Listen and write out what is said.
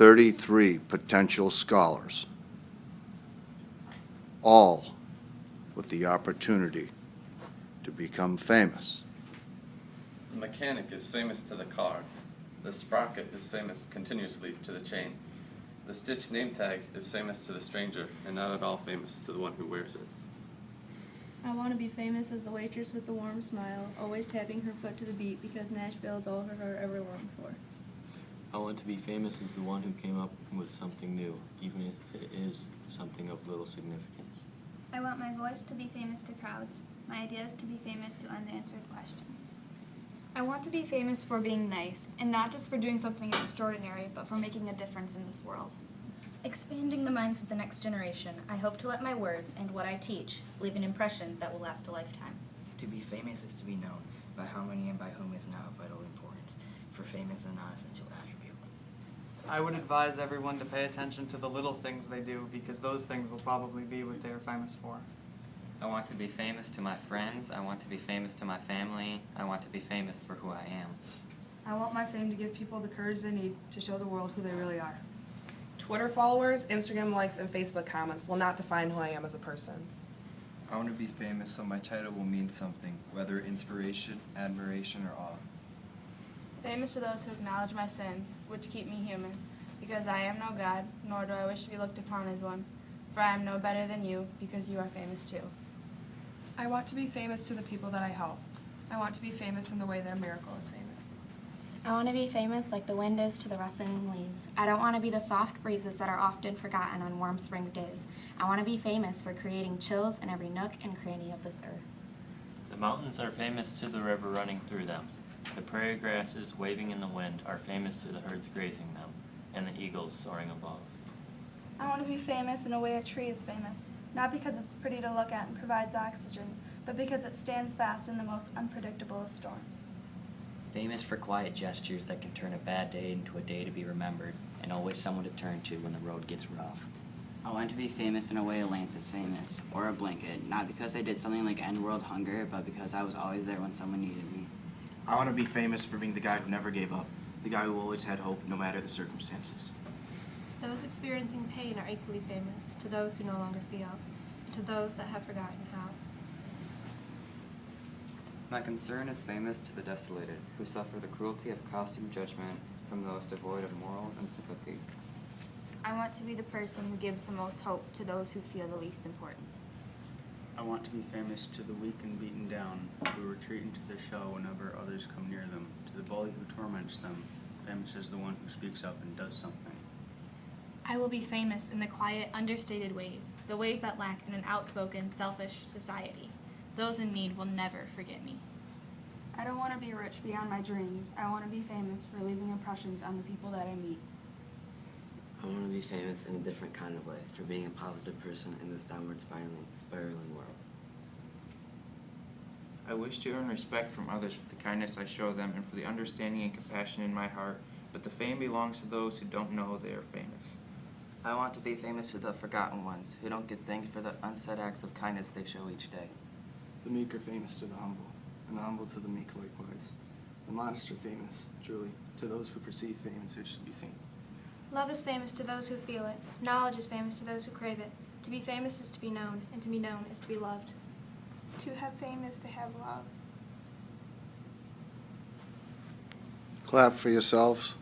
33 potential scholars, all with the opportunity to become famous. The mechanic is famous to the car. The sprocket is famous continuously to the chain. The stitch name tag is famous to the stranger, and not at all famous to the one who wears it. I want to be famous as the waitress with the warm smile, always tapping her foot to the beat because Nashville is all her ever longed for. I want to be famous as the one who came up with something new, even if it is something of little significance. I want my voice to be famous to crowds, my ideas to be famous to unanswered questions. I want to be famous for being nice, and not just for doing something extraordinary, but for making a difference in this world. Expanding the minds of the next generation, I hope to let my words and what I teach leave an impression that will last a lifetime. To be famous is to be known, by how many and by whom is not of vital importance, for fame is a non-essential attribute. I would advise everyone to pay attention to the little things they do, because those things will probably be what they are famous for. I want to be famous to my friends. I want to be famous to my family. I want to be famous for who I am. I want my fame to give people the courage they need to show the world who they really are. Twitter followers, Instagram likes, and Facebook comments will not define who I am as a person. I want to be famous so my title will mean something, whether inspiration, admiration, or awe. Famous to those who acknowledge my sins, which keep me human, because I am no God, nor do I wish to be looked upon as one. For I am no better than you, because you are famous too. I want to be famous to the people that I help. I want to be famous in the way that a miracle is famous. I want to be famous like the wind is to the rustling leaves. I don't want to be the soft breezes that are often forgotten on warm spring days. I want to be famous for creating chills in every nook and cranny of this earth. The mountains are famous to the river running through them. The prairie grasses waving in the wind are famous to the herds grazing them, and the eagles soaring above. I want to be famous in a way a tree is famous, not because it's pretty to look at and provides oxygen, but because it stands fast in the most unpredictable of storms. Famous for quiet gestures that can turn a bad day into a day to be remembered, and always someone to turn to when the road gets rough. I want to be famous in a way a lamp is famous, or a blanket, not because I did something like end world hunger, but because I was always there when someone needed me. I want to be famous for being the guy who never gave up, the guy who always had hope no matter the circumstances. Those experiencing pain are equally famous to those who no longer feel, and to those that have forgotten how. My concern is famous to the desolated, who suffer the cruelty of costume judgment from those devoid of morals and sympathy. I want to be the person who gives the most hope to those who feel the least important. I want to be famous to the weak and beaten down, who retreat into their shell whenever others come near them, to the bully who torments them. Famous is the one who speaks up and does something. I will be famous in the quiet, understated ways, the ways that lack in an outspoken, selfish society. Those in need will never forget me. I don't want to be rich beyond my dreams. I want to be famous for leaving impressions on the people that I meet. I want to be famous in a different kind of way, for being a positive person in this downward spiraling world. I wish to earn respect from others for the kindness I show them and for the understanding and compassion in my heart, but the fame belongs to those who don't know they are famous. I want to be famous to the forgotten ones, who don't get thanked for the unsaid acts of kindness they show each day. The meek are famous to the humble, and the humble to the meek likewise. The modest are famous, truly, to those who perceive fame as it should be seen. Love is famous to those who feel it. Knowledge is famous to those who crave it. To be famous is to be known, and to be known is to be loved. To have fame is to have love. Clap for yourselves.